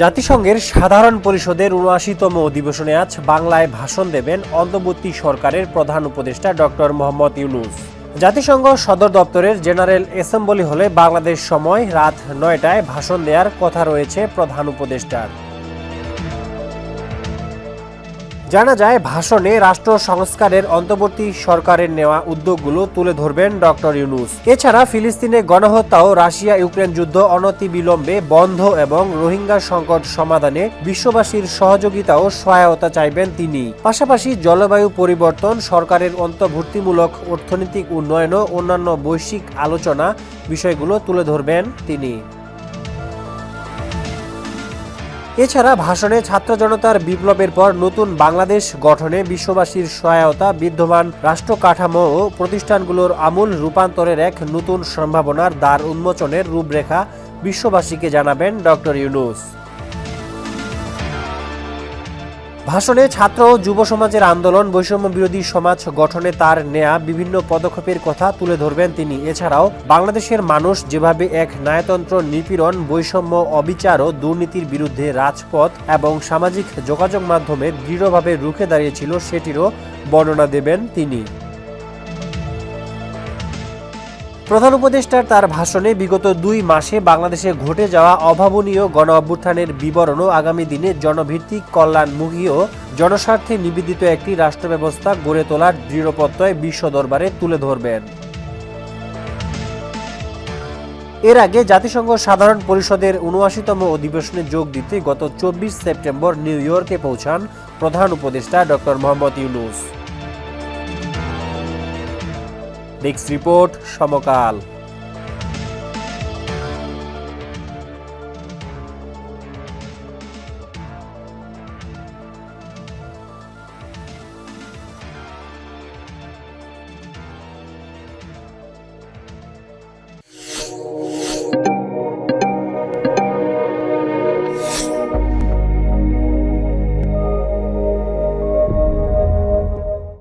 জাতিসংঘের সাধারণ পরিষদের ৭৯তম অধিবেশনে আজ বাংলায় ভাষণ দেবেন অন্তর্বর্তী সরকারের প্রধান উপদেষ্টা ডক্টর মোহাম্মদ ইউনূস। জাতিসংঘ সদর দপ্তরের জেনারেল অ্যাসেম্বলি হলে বাংলাদেশ সময় রাত ৯টায় ভাষণ দেওয়ার কথা রয়েছে প্রধান উপদেষ্টার। জানা যায়, ভাষণে রাষ্ট্র সংস্কারের অন্তর্বর্তী সরকারের নেওয়া উদ্যোগগুলো তুলে ধরবেন ডক্টর ইউনূস। এছাড়া ফিলিস্তিনে গণহত্যা ও রাশিয়া ইউক্রেন যুদ্ধ অনতিবিলম্বে বন্ধ এবং রোহিঙ্গা সংকট সমাধানে বিশ্ববাসীর সহযোগিতা ও সহায়তা চাইবেন তিনি। পাশাপাশি জলবায়ু পরিবর্তন, সরকারের অন্তর্ভুক্তিমূলক অর্থনৈতিক উন্নয়ন ও অন্যান্য বৈশ্বিক আলোচনা বিষয়গুলো তুলে ধরবেন তিনি। এছাড়া ভাষণে ছাত্র জনতার বিপ্লবের পর নতুন বাংলাদেশ গঠনে বিশ্ববাসীর সহায়তা, বিদ্যমান রাষ্ট্র কাঠামো ও প্রতিষ্ঠানগুলোর আমূল রূপান্তরের এক নতুন সম্ভাবনার দ্বার উন্মোচনের রূপরেখা বিশ্ববাসীকে জানাবেন ডক্টর ইউনূস। ভাষণে ছাত্র ও যুব সমাজের আন্দোলন, বৈষম্য বিরোধী সমাজ গঠনে তার নেয়া বিভিন্ন পদক্ষেপের কথা তুলে ধরবেন তিনি। এছাড়াও বাংলাদেশের মানুষ যেভাবে এক ন্যায়তন্ত্র, নিপীড়ন, বৈষম্য, অবিচার ও দুর্নীতির বিরুদ্ধে রাজপথ এবং সামাজিক যোগাযোগ মাধ্যমে দৃঢ়ভাবে রুখে দাঁড়িয়েছিল, সেটিরও বর্ণনা দেবেন তিনি। প্রধান উপদেষ্টার তার ভাষণে বিগত ২ মাসে বাংলাদেশে ঘটে যাওয়া অভাবনীয় গণ অভ্যুত্থানের বিবরণ ও আগামী দিনে জনভিত্তিক, কল্যাণমুখী ও জনস্বার্থে নিবেদিত একটি রাষ্ট্র ব্যবস্থা গড়ে তোলার দৃঢ়প্রত্যয় বিশ্ব দরবারে তুলে ধরবেন। এর আগে জাতিসংঘ সাধারণ পরিষদের ৭৯তম অধিবেশনে যোগ দিতে গত ২৪ সেপ্টেম্বর নিউ ইয়র্কে পৌঁছান প্রধান উপদেষ্টা doctor Mohammad Yunus. Desk report, সমকাল।